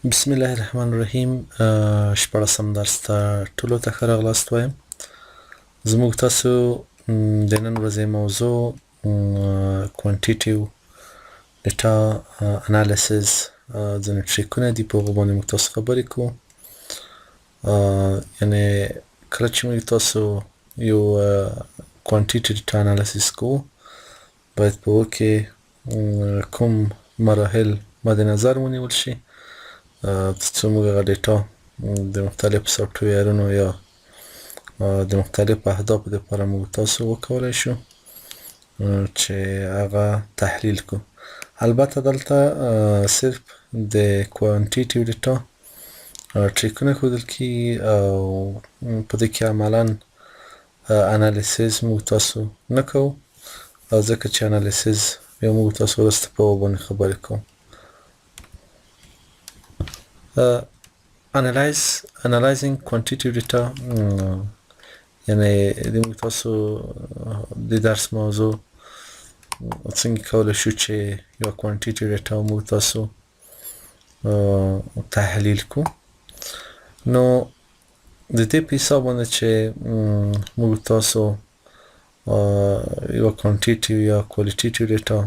بسم الله الرحمن الرحیم. شپاړسم درس ته ټولو ته ښه راغلاست وایم. زموږ تاسو د نن ورځې موضوع کوانټیټیو ډیټا انالیسز ځینې ټریکونه دي، په هغو باندې موږ تاسو خبرې کوو. یعنې کله چې موږ تاسو یو کوانټیټي ډیټا انالیسز کوو، باید په هغو کې کوم مراحل مد نظر ونیول شي ترڅو موږ هغه ډیټا د مختلفو سافټویرونو یا د مختلفو اهدافو لپاره موږ تاسو وکولای شو چې هغه تحلیل کو. البته دلته صرف د کوانټیټیو ډیټا ټریکونه ښودل کیږي او په دې کې عملاً انالیسز موږ تاسو نه کوو، ځکه چې انالیسز بیا موږ تاسو وروسته په هغو باندې خبرې کوو. Analyzing quantitative data یعنی د موږ تاسو د درس موضوع څنګه کولی شو چې یو کوانټیټي ډیټا موږ تاسو تحلیل کو. نو د دې په حساب باندې چې موږ تاسو یو کوانټیټي یا کوالټیټي ډیټا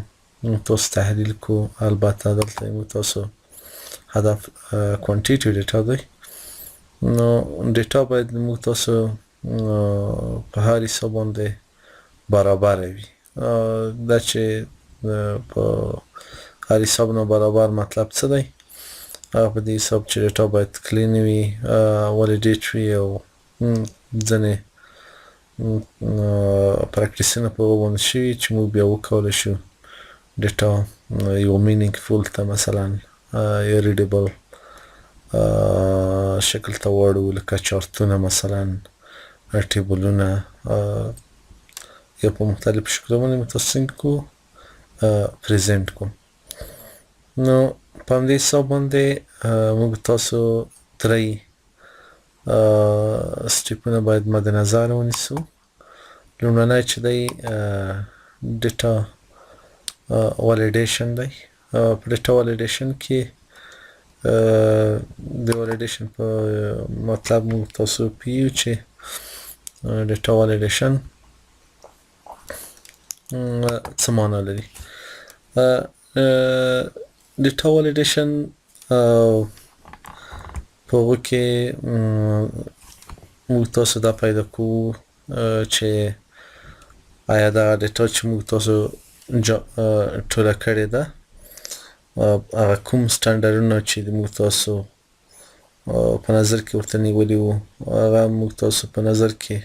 موږ تاسو تحلیل کو، البته دلته موږ تاسو هدف کوانټیټي ډیټا دی. نو ډیټا باید موږ تاسو په هر حساب باندې برابر وي. دا چې په هر حساب نه برابر مطلب څه دی؟ هغه په دې حساب چې ډیټا باید کلین وي، والیډیټ وي، او ځینې پریکټیسونه په هغو باندې شوي چې موږ بیا وکولی شو ډیټا یو مینینګ فول ته مثلا یا ریډیبل شکل ته واړو، لکه چارتونه مثلا، ټیبلونه، یا په مختلفو شکلو باندې موږ تاسو څنګه کو پریزنټ کو. نو په همدې حساب باندې موږ تاسو درې سټیپونه باید مد نظر ونیسو. لومړنی چې دی ډیټا والیډیشن دی. په ډیټا والیډیشن کې د والیډیشن په مطلب موږ تاسو پوهیږو چې ډیټا والیډیشن څه معنا لري. ډیټا والیډیشن په هغو کې موږ تاسو دا پیدا کوو چې آیا دغه ډیټا چې موږ تاسو ټوله کړې ده هغه کوم سټنډرډونه چې موږ تاسو په نظر کې ورته نیولي وو هغه موږ تاسو په نظر کې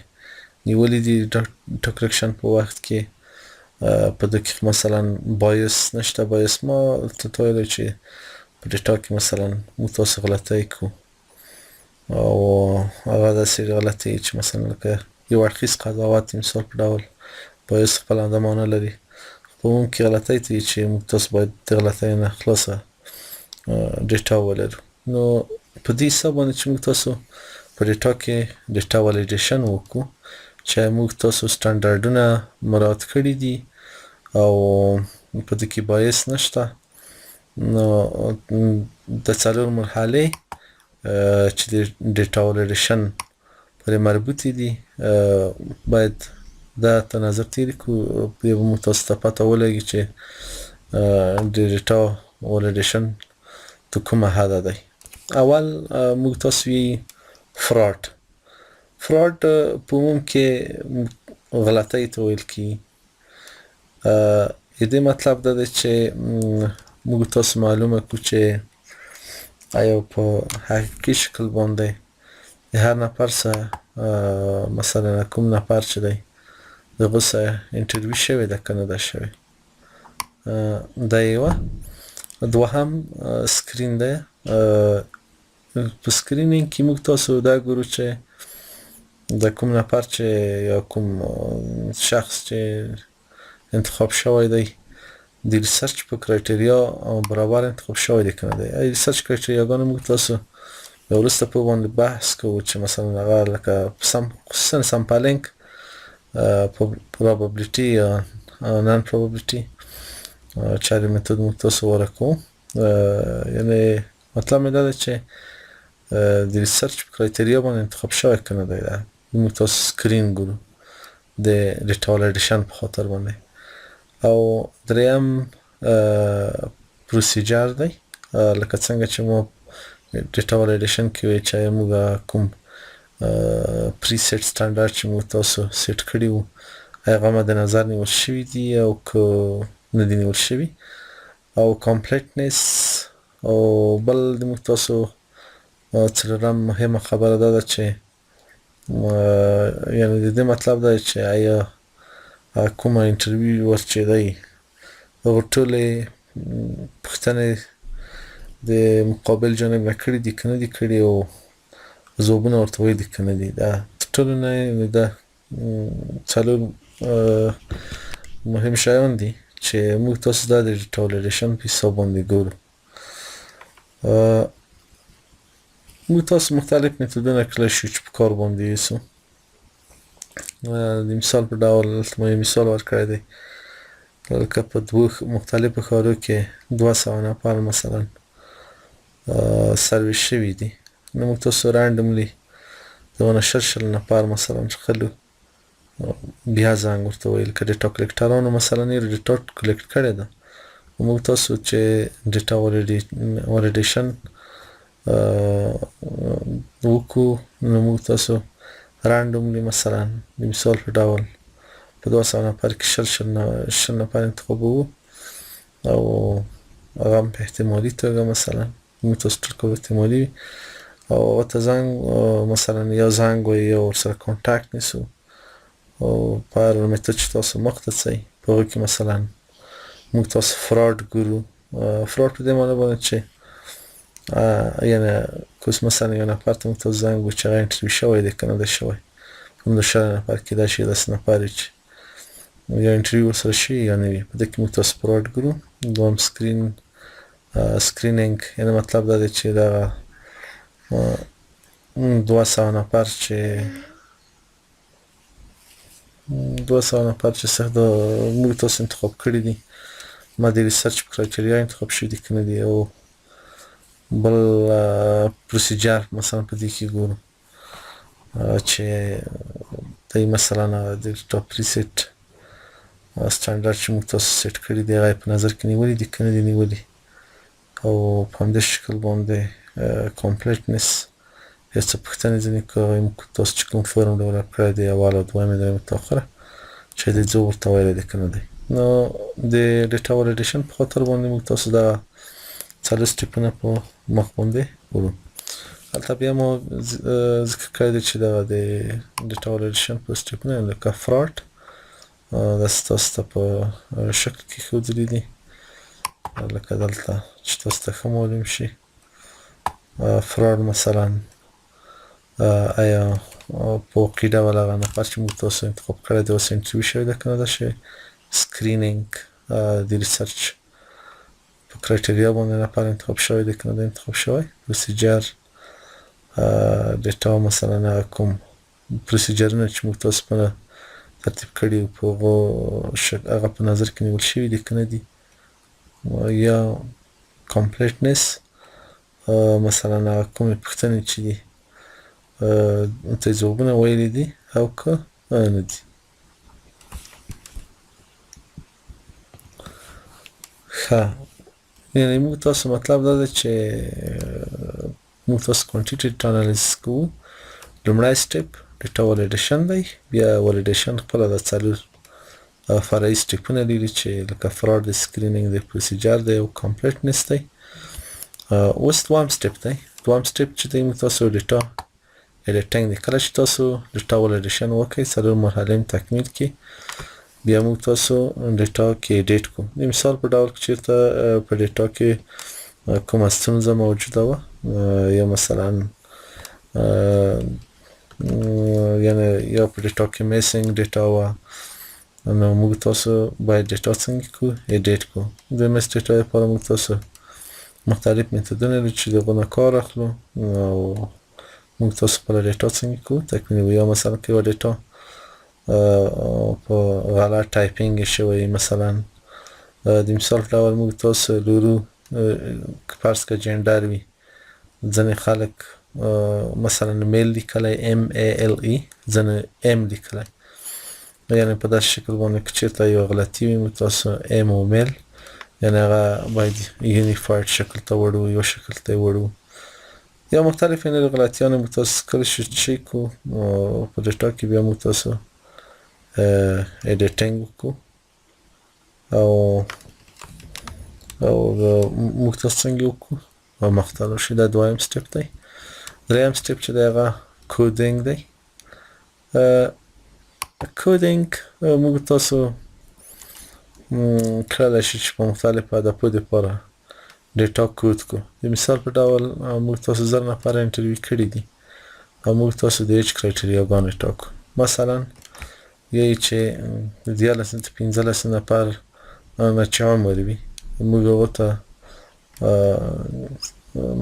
نیولي دي ډیټا کریکشن په وخت کې. په دقیق مثلا بایس نشته. بایس ما ته ویلی چې په ډیټا کې مثلا موږ تاسو غلطۍ کو، او هغه داسې غلطۍ چې مثلا لکه یو اړخیز قضاوت مثال په ډول بایس خپله همدا معنا لري، په عموم کې غلطۍ ته چې موږ تاسو باید د غلطۍ نه خلاصه ډیټا ولرو. نو په دې حساب باندې چې موږ تاسو په ډیټا کې ډیټا والیډیشن وکړو چې موږ تاسو سټنډرډونه مراعات کړي دي او په دې کې بایس نشته. نو د څلور مرحلې چې د ډیټا والیډیشن پرې مربوطې دي باید دا ته نظر تیری کو. بیا به موږ تاسو ته پته ولګي چې د ډیټا والیډیشن تر کومه حده دی. اول موږ تاسو یې فراډ په عموم کې غلطۍ ته ویل کیږي. د دې مطلب دا دی چې موږ تاسو معلومه کړو چې آیا په حقیقي شکل باندې د هر نفر سره مثلا کوم نفر چې دی د هغه سره انټرویو شوې ده که نه ده شوې. دا یوه. دوهم سکرین دی. په سکرینینګ کې موږ تاسو دا ګورو چې د کوم نفر چې یا کوم شخص چې انتخاب شوی دی د ریسرچ په کرایټریا برابر انتخاب شوی دی که نه دی. ریسرچ کرایټریاګانو موږ تاسو وروسته په باندې بحث کوو چې مثلا هغه لکه خصوصا سمپلینګ، پروبابلیټي یا نان پروبابلیټي چارې میتود موږ تاسو وره کوو. یعنې مطلب مې دا ده چې د ریسرچ په کرایټریا باندې انتخاب شوی که نه دی دا موږ تاسو سکرین ګورو د ډیټا ولیډیشن په خاطر باندې او دریم پروسیجر دی لکه څنګه چې مو ډیټا ولیډیشن کې وی چې موږ کوم پریسیټ سټانډرډ چې موږ تاسو سیټ کړی وو هغه مد نظر نیول شوي دي او که نه دي نیول شوي او کمپلیټنس او بل د موږ تاسو څلورم مهمه خبره دا ده چې یعنې د دې مطلب دا چې آیا کومه انټرویو چې دی هغه ټولې پوښتنې د مقابل جانب نه کړي دي که نه دي کړي او ځوابونه ورته ویلي که نه دي دا تر ټولو نه دا څلور مهم شیان دي چې موږ تاسو دا د ډیټا ولیډیشن په حساب باندې ګورو موږ تاسو مختلف میتودونه کړلی شو چې په کار باندې یوسو د مثال په ډول ما یو مثال ورکړی دی لکه په دوه مختلفو ښارو کې 200 نفر مثلا سرویس شوي دي نو موږ تاسو رانډملی دونه شل نفر مثلا خلو بیا زنګ ورته ویل که ډیټا کلیکټرانو مثلا یې ډیټا کلیکټ کړې ده موږ تاسو چې ډیټا ولیډیشن وکړو نو موږ تاسو رانډملی مثلا د مثال په ډول په 200 نفر کې شل نفر انتخابوو او هغه هم په احتمالي توګه مثلا موږ تاسو ټول کول احتمالي وي او ورته زنګ مثلا یا زنګ وایي یا ورسره کانټاکټ نیسو او په هر میتود چې تاسو مخته ځئ په هغو کې مثلا موږ تاسو فراډ ګورو فراډ په دې معنی باندې چې یعنې که اوس مثلا یو نفر ته موږ تاسو زنګ وو چې هغه انټرویو شوی دی که نه دی شوی کوم د 100 نفر کېدای شي 10 نفر وي چې یا انټرویو ورسره شوي یا نه وي په دې کې موږ تاسو فراډ ګورو دوهم سکرینینګ یعنې مطلب دا دی چې دغه 200 نفر چې 200 نفر چې څه د موږ تاسو انتخاب کړي دي ما د ریسرچ په کرایټریا انتخاب شوي دي که نه دي او بل پروسیجر مثلا په دې کې ګورو چې دی مثلا د ډیټا پریسیټ سټانډرډ چې موږ تاسو سیټ کړي دي هغه په نظر کې نیولي دي که نه دي نیولي او په همدې شکل باندې کمپلیټنس یا څه پوښتنې ځینې کوي موږ تاسو چې کوم فورم ډیولپ کړی دی اول او دویمې درېمې تر اخره چې دی ځو ورته ویلی دی که نه دی نو د ډیټا ولیډیشن په خاطر باندې موږ تاسو دا څلور سټیپونه په مخ باندې ورو هلته بیا مو ذکر کړی دی چې دغه د ډیټا ولیډیشن په سټیپونه لکه فراډ داسې تاسو ته په شکل کې ښودلي دي لکه دلته چې تاسو ته ښه معلوم شي فراډ مثلا آیا په واقعي ډول هغه نفر چې موږ تاسو انتخاب کړی دی اوس انټرویو شوی ده که نه ده شوی سکرینینګ د ریسرچ په کرایټریا باندې نفر انتخاب شوی دی که نه ده انتخاب شوی پروسیجر ډیټا مثلا کوم پروسیجرونه چې موږ تاسو په ترتیب کړي په هغه په نظر کې نیول شوي دي که نه دي یا کمپلیټنس مثلا کومې پوښتنې چې دي ته ځوابونه ویلي دي او که نه دي ښه یعنې موږ تاسو مطلب دا ده چې موږ تاسو کوانټیټیټ انالیسس کوو لومړی سټیپ ډیټا ولیډیشن دی بیا ولیډیشن خپله د څلور فرعي سټیپونه لري چې لکه فراډ د سکرینینګ د پروسیجر دی او کمپلیټنس دی اوس دویم سټیپ دی دویم سټیپ چې دی موږ تاسو ډیټا ایډیټینګ دی کله چې تاسو ډیټا ولیډیشن وکړئ څلور مرحلې تکمیل کړي بیا موږ تاسو ډیټا کې ایډیټ کوو د مثال په ډول که چېرته په ډیټا کې کومه ستونزه موجوده وه یا مثلا یعنې یا په ډیټا کې میسینګ ډیټا وه نو موږ تاسو باید ډیټا څنګه کړو ایډیټ کړو د مس ډیټا لپاره موږ تاسو مختلف میتودونه لري چې د هغو نه کار اخلو او موږ تاسو خپله ډیټا څنګه کړو تکمیلوو یا مثلا که یوه ډیټا په غلط ټایپینګ یې شوی مثلا د مثال په ډول موږ تاسو لرو که فرض که جنډر وي ځنې خلک مثلا میل لیکلی MALE ځنې M لیکلی یعنی په داسې شکل باندې که چېرته یو غلطي وي موږ تاسو M او میل یعنی هغه باید یونیفاید شکل ته وړو یو شکل ته یې وړو یا مختلف یعنی غلطیانې موږ تاسو کله چې چیک کړو په ډیټا کې بیا موږ تاسو ایډیټینګ وکړو او موږ تاسو څنګه وکړو او مخته لاړ شو دا دویم سټپ دی دریم سټپ چې دی هغه کوډینګ دی کوډینګ موږ تاسو کله شي چې په مختلفو هدفو دپاره ډیټا کوډ کړو د مثال په ډول موږ تاسو 1000 نفره انټرویو کړي دي او موږ تاسو د ایج کرایټریاګانې ټاکو مثلا یی چې 15 نفر نه چې عمر وي موږ ورته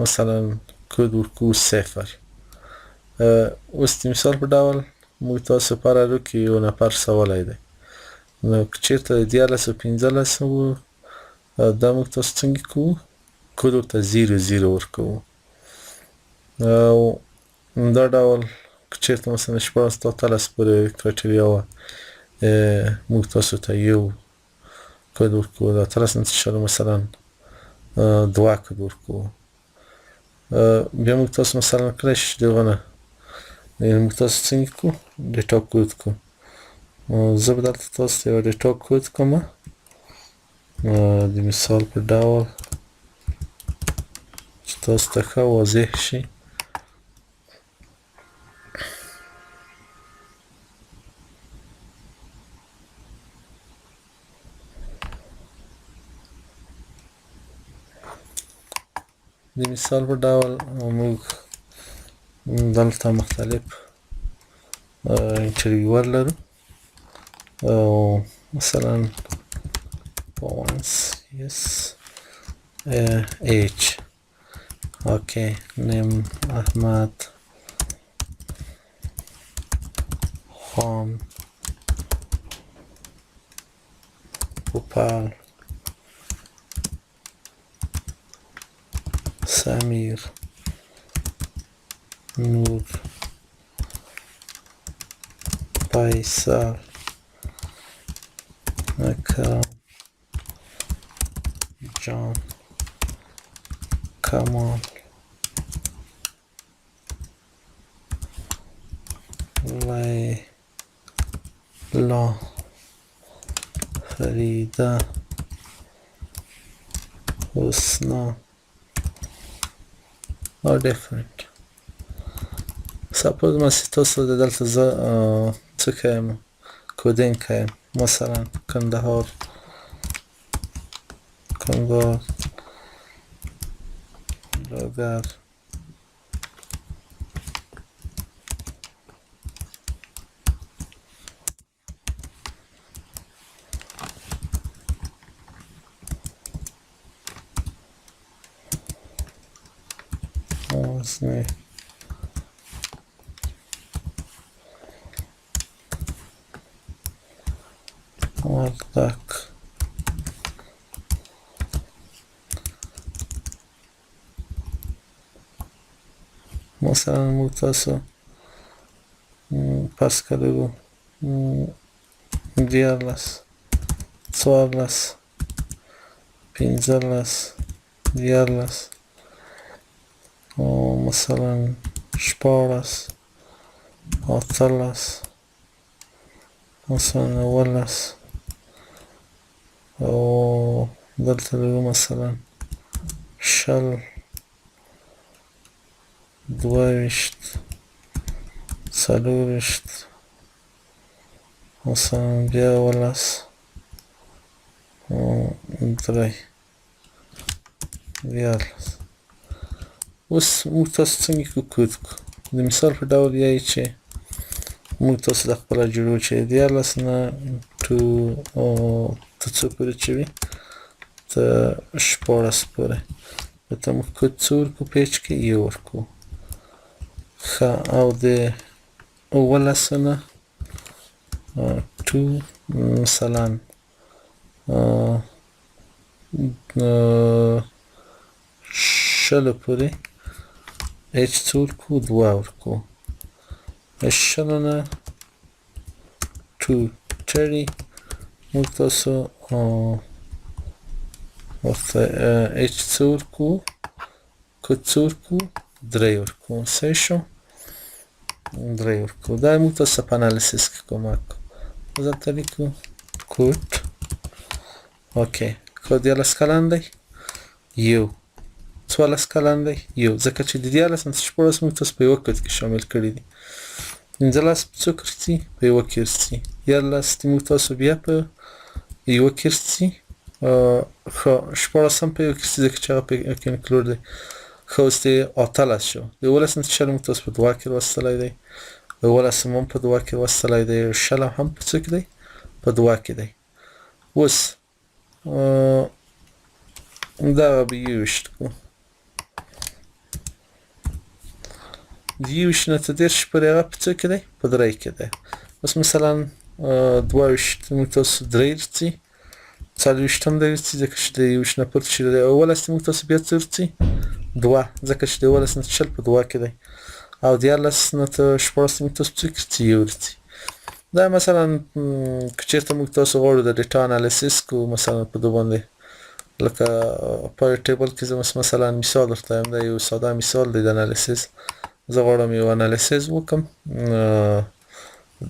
مثلا کود ورکو 0 اوس د مثال په ډول موږ تاسو لپاره کې یو نفر سوالای دی نو که چېرته 15 وو دا موږ تاسو څنګه کوو کود ورته 00 ورکوو او دا ډول که چېرته مثلا 14 پورې کرایټریا وه موږ تاسو ته یو کود ورکوو دا 13 مثلا 2 کود ورکوو بیا موږ تاسو مثلا کله چې دغه نه موږ تاسو څنګه کوو ډیټا کود کوو زه به دلته تاسو ته یو ډیټا کود کوم د مثال په ډول چې تاسو ته ښه واضح شي د مثال په ډول موږ دلته مختلف انټرویور لرو او مثلا points yes age okay name Ahmad Khan Bhopal Samir Noor Faisal Akram John Kamal Layla Farida Husna are different. Suppose ما تاسو د دلته زه څه کوم کودینګ کوم مثلا کندهار لوګر غزنی وردک مثلا موږ تاسو پس کړو 14 15 او مثلا 14 مثلا 11 او دلته لرو مثلا 20 24 مثلا بیا 3 اوس موږ تاسو څنګه کوود کړو د مثال په ډول یای چې موږ تاسو د خپل جوړو چې 14 نه ته څو پورې چې وي ته 14 پورې ته موږ کود څو ورکو پیج کې یو ورکو ښه او د 11 نه مثلا 20 پورې h څو ورکو 2 ورکو شلو نه 230 موږ تاسو ورته h څو ورکو کود څو ورکو 3 ورکو صحیح شو 3 ورکو دا موږ تاسو په انالیسیس کې کومک کوو ځکه لیکو کود اوکې کود 11 کلن دی یو 14 کلن دی یو ځکه چې د 14 نه 14 موږ تاسو په یو کود کې شامل کړی دي 15 په څو کې په یو کې ورسي 14 موږ تاسو بیا په یو کې ورسي خو 14 په یو کې ورسي ځکه چې هغه په کې انکلود دی خو است 18 شو د 11 نه 14 موږ تاسو په 2 کې وصلای دی 11 هم په 2 کې وصلای دی شلم هم په څو کې دی په 2 کې دی اوس دا به یوشت کو دیوش نه تدرش پر هغه په څو کې دی په 3 کې دی اوس مثلا 22 موږ تاسو 3 ورسي 40 هم دی ځکه چې د یوش نه پورته شي اول است موږ تاسو بیا څو ورسي 2 ځکه چې د 11 نه 14 په 2 کې دی او د 11 نه 14 موږ تاسو څو ورسي یو ورسي دا مثلا کچېرته موږ تاسو غواړو د ډیټا انالیسیس کو مثلا په دوه باندې لکه په ټیبل کې زموږ مثلا مثال درته وایم دا یو ساده مثال دی د انالیسیس زه غواړم یو انالیسیس وکم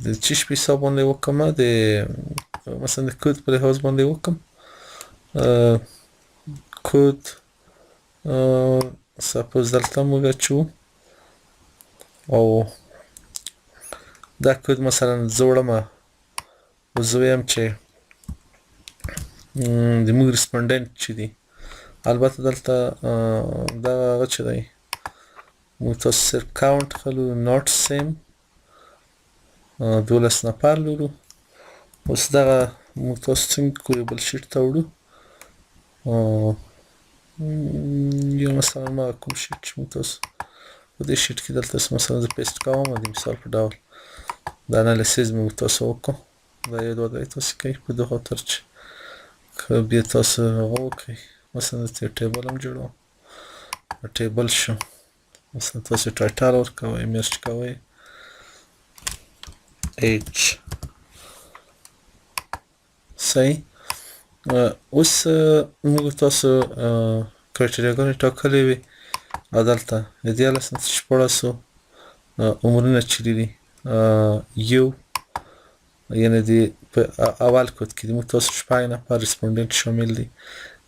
د چیش په حساب باندې وکم د مثلا د کود په لحاظ باندې وکم کود سپوز دلته موږ چو او دا کود مثلا زوړم وزویم چې د موږ ریسپونډنت چې دی البته دلته دا هغه چې دی موږ تاسو صرف کاونټ خلو نوٹ سیم 12 نفر لرو اوس دا موږ تاسو څنګه کوی بل شیټ ته وړو یو مثلا ما کوم شیټ چې موږ تاسو په دې شیټ کې دلته مثلا زه پیسټ کوم د مثال په ډول د انالیسیس موږ تاسو وکړو دا یو دوه درې تاسو کوي په دغه خاطر چې بیا تاسو وکړئ مثلا د ټیبل هم جوړو ټیبل شو مثلا تاسو ټایټل ورکوئ مرچ کوئ h صحیح اوس موږ تاسو کرایټریاګانې ټاکلې وي او دلته د 14 نه 14 عمرونه چیرې دي یو یعنی د اول کود کې موږ تاسو شپږ نفر ریسپونډنت شامل دي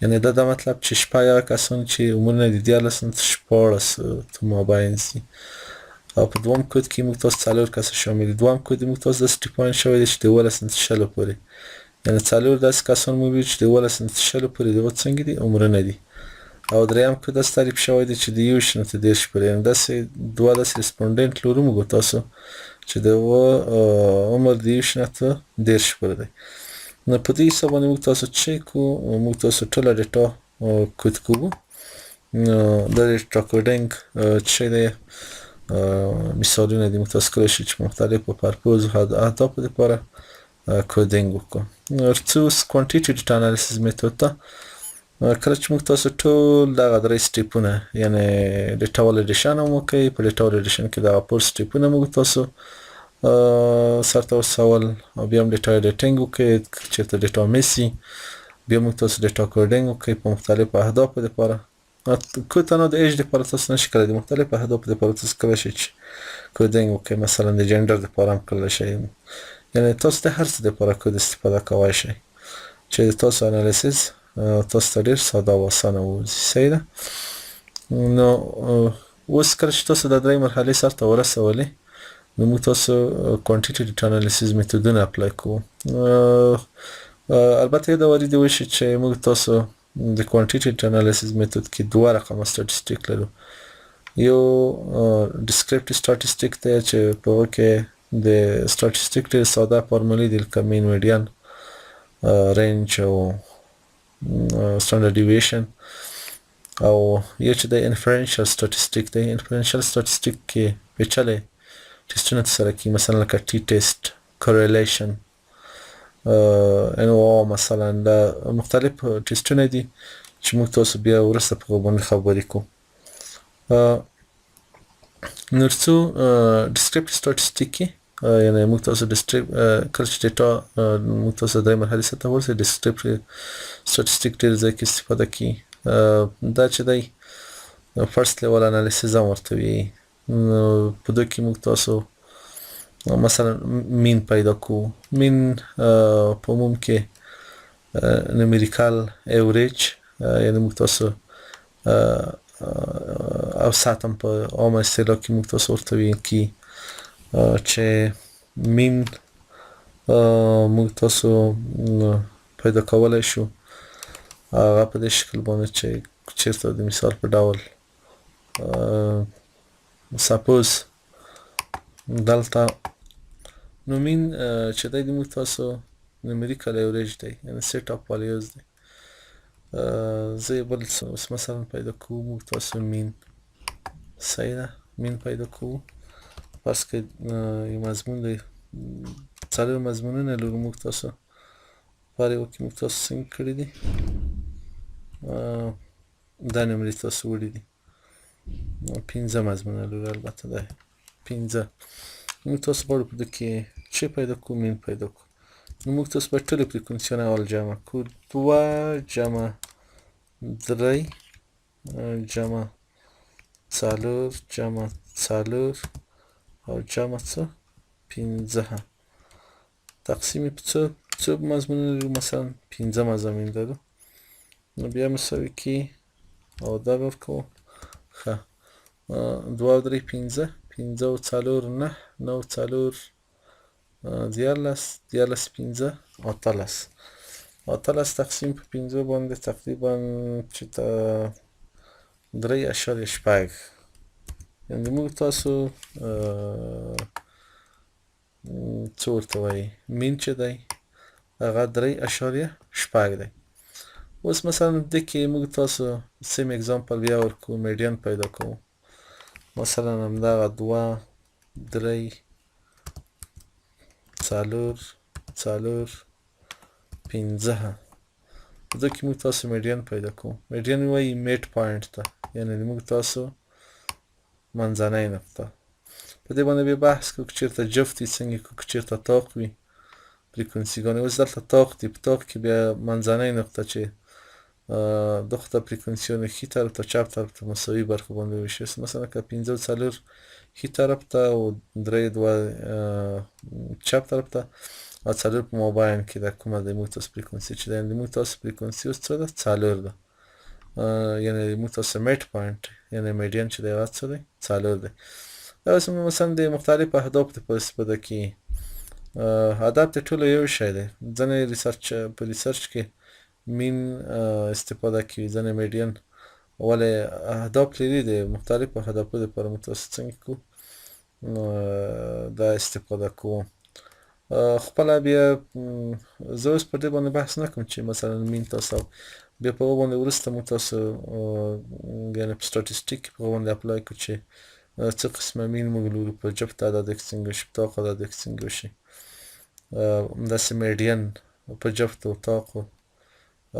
یعنی دا مطلب چې شپږ کسان چې عمرونه د 14 نه 14 ته مابین دي او په دوم کود کې موږ تاسو 4 کس شامل دي دوم کود موږ تاسو د سټیپاین شوی دی چې د 12 نه 14 پورې یعنی 4 داس کسان موږ چې د 12 نه 14 پورې د څنګه دي عمرونه دي او دریم کود د تعریف شوی دی چې د یو شنه ته دیش پورې یعنی داسې دوه داسې ریسپونډنت لرو موږ تاسو چې د عمر د یو شنه ته دیش پورې دی نو په دې حساب باندې موږ تاسو چک کوو موږ تاسو ټول ډیټا کود کوو د ډیټا کوډینګ چې دی مثالونه دي موږ تاسو کولای شئ چې مختلفو پرپوز اهدافو لپاره کوډینګ وکړو ورڅو کوانټیټي ډیټا انالیسیس میتود ته کله چې موږ تاسو ټول دغه درې سټیپونه یعنی ډیټا ولیډیشن هم وکړئ په ډیټا ولیډیشن کې دغه پور سټیپونه موږ تاسو سرته ورسول او بیا هم ډیټا ایډیټینګ وکړئ چېرته ډیټا میسي بیا موږ تاسو ډیټا کوډینګ وکړئ په مختلفو اهدافو لپاره کود نه د ایج لپاره تاسو نشئ کولای د مختلفو اهدافو لپاره تاسو کولای شئ چې کوډینګ وکړئ مثلا د جنډر لپاره هم کولای شئ یعنی تاسو د هر څه لپاره کود استفاده کولی شئ چې تاسو انالیسیس تاسو ته ډېر ساده او اسانه ووځي صحیح ده نو اوس کله چې تاسو د درې مرحلې سرته ورسولې نو موږ تاسو کوانټیټي ډیټا انالیسیس میتودونه اپلای کوو البته دا وارد وشي چې موږ تاسو د کوانټیټي ډیټا انالیسیس میتود کې دوه رقمه سټاتستیک لرو یو ډیسکریپټیو سټاتستیک دی چې په هغه کې د سټاتستیک ډېر ساده فارمولې دي لکه مین میډین رینج او standard deviation او یو چې د انفرنشل سټاتستیک دی انفرنشل سټاتستیک کې پیچلې ټیسټونه سره کې مثلا لکه ټي ټیسټ کوریلیشن انو مثلا دا مختلف ټیسټونه دي چې موږ تاسو بیا ورسته په باندې خبرې کوو نور څو ډسکریپټیو سټاتستیک کې یعنی موږ تاسو کله چې ډیټا موږ تاسو د مرحلې سره ورسې ډسکریپټیو سټاتستیک ډېر ځای کې استفاده کی دا چې دی فرست لیول انالیسیس هم ورته وي په دوی کې موږ تاسو مثلا مین پیدا کوو مین په عموم کې نومریکال ایوریج یعنی موږ تاسو او ساتم په عامه اصطلاح کې موږ تاسو ورته ویل کی چې مین موږ تاسو پیدا کولای شو هغه په دې شکل باندې چې چیرته د مثال په ډول سپوز دلته نو مین چې دی د موږ تاسو نومریکال ایوریج دی یعنی سیټ اپ والیوز دی زه یې بل مثلا پیدا کوو موږ تاسو مین صحیح ده مین پیدا کوو فرض کړئ یو مضمون دی څلور مضمونونه لرو موږ تاسو په یو کې موږ تاسو څنګه کړي دي دا نمرې تاسو وړي دي 15 مضمونونه لرو البته دا 15 موږ تاسو غواړو په دې کې چې پیدا کوو مین پیدا کوو نو موږ تاسو به ټولې فریکونسیونه اول جمع کوو 2 جمع 3 جمع 4 جمع 4 او جمع څه 15 تقسیم په څو مضمونونه لرو مثلا 15 مضامین لرو نو بیا مساوي کې او دا ورکوو ښه 2 او 3 15 15 او 4 9 9 4 14 15 18 تقسیم په 15 باندې تقریبا چې تا 3.6 یعنی موږ تاسو څه ورته وایي مین چې دی هغه 3.6 دی اوس مثلا دې کې موږ تاسو سیم اگزامپل بیا ورکوو میډین پیدا کوو مثلا همدغه 2 3 4 4 15 دې کې موږ تاسو میډین پیدا کوو میډین وایي میډ پوینټ ته یعنی موږ تاسو منځنۍ نقطه په دې باندې بیا بحث کوو که چېرته جفت وي څنګه کوو که چېرته طاق وي فریکونسیګانې اوس دلته طاق دي په طاق کې بیا منځنۍ نقطه چې دغه ته فریکونسیونه ښي طرف ته چپ طرف ته مساوي برخو باندې ویشي مثلا که 15 او 4 ښي طرف ته او 3 2 چپ طرف ته او 4 په مابین کې دا کومه د موږ تاسو فریکونسي چې د موږ تاسو فریکونسي اوس څه ده 4 ده یعنی موږ تاسو میډ پوینټ یعنی میډین چې دی هغه څه دی 4 دی دا اوس مثلا د مختلفو اهدافو په استفاده کې هدف ته ټول یو شی دی ځنې په ریسرچ کې مین استفاده کوي ځنې میډین ولې اهداف لري د مختلفو اهدافو لپاره موږ تاسو څنګه کوو دا استفاده کوو خپله بیا زه اوس په دې باندې بحث نه کوم چې مثلا مین تاسو بیا په هغه باندې وروسته موږ تاسو یعنې په سټاتستیک کې په هغه باندې اپلای کړو چې څه قسمه مین موږ لرو په جفت عدد کې څنګه وشي په طاق عدد کې څنګه وشي همداسې میډین په جفت او طاقو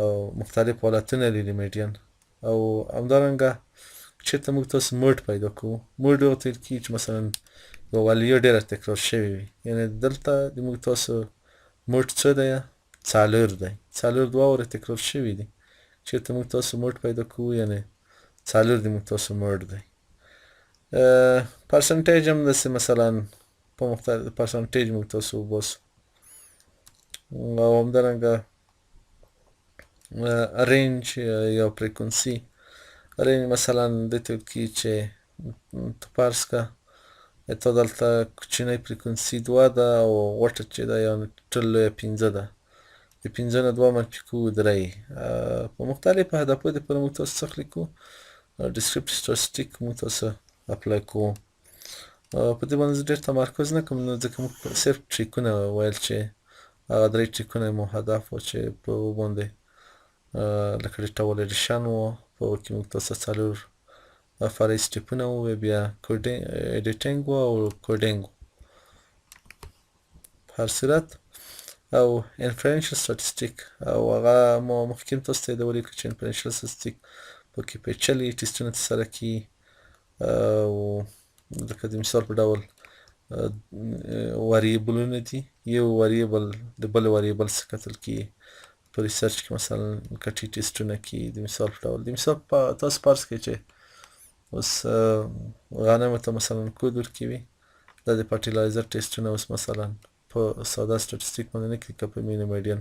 او مختلف حالتونه لري میډین او همدارنګه چېرته موږ تاسو موډ پیدا کوو موډ هغه ته ویل کېږي چې مثلا یو والیو ډېره تکرار شوې وي یعنې دلته د موږ تاسو موډ څه دی 4 دی 4 دوه واره تکرار شوي دي چېرته موږ تاسو موډ پیدا کوو یعنې 4 د موږ تاسو موډ دی پرسنټیج هم داسې مثلا په مختلف پرسنټیج موږ تاسو وباسو او همدارنګه رینج یا فریکونسي رینج مثلا دې ته ویل کېږي چې ته فرض کړه تا دلته کوچنۍ فریکونسي 2 ده او غوټه چې ده یا ټول لویه 15 ده د 15 نه 2 منفي کوو 3 په مختلفو اهدافو دپاره موږ تاسو څه لیکو ډسکریپټیو سټاتستیک موږ تاسو اپلای کوو په دې باندې زه ډېر تمرکز نه کوم نو ځکه موږ صرف ټریکونه ویل چې هغه 3 ټریکونه مو هدف و چې په هغو باندې لکه ډیټا ولیډیشن و په هغو کې موږ تاسو 4 فرعي سټیپونه ووایي بیا ایډیټینګ و او کوډینګ و په هر صورت او انفرنشل سټاتستیک او هغه ما مخکې هم تاسو ته یادولي چې انفرنشل سټاتستیک په کې پیچلي ټیسټونه ترسره کیږي او لکه د مثال په ډول واریبلونه دي، یو واریبل د بل واریبل څخه کتل کیږي په ریسرچ کې، مثلا که ټي ټیسټونه کیږي د مثال په ډول. د مثال په تاسو فرض کړئ چې اوس غنمو ته مثلا کود ورکوي، دا د فرټیلایزر ټیسټونه اوس مثلا په ساده سټاتستیک باندې نه کیږي، که په مینی میډین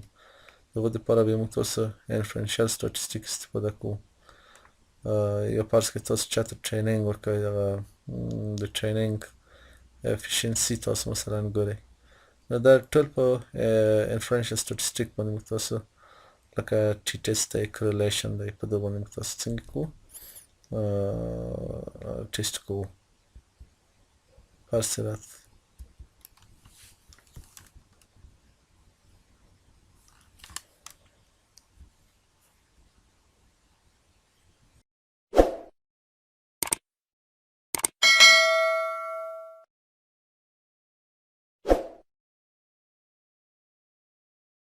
د هغو دپاره بیا موږ تاسو انفرنشل سټاتستیک استفاده کوو. یا فرض کړئ تاسو چاته ټریننګ ورکوئ، دغه د ټریننګ افیشنسي تاسو مثلا ګورئ، نو دا ټول په انفرنشل سټاتستیک باندې موږ تاسو لکه ټي ټیسټ دی، کریلیشن دی، په دغه باندې موږ تاسو څنګه کوو ټیسټ کوو په هر صورت.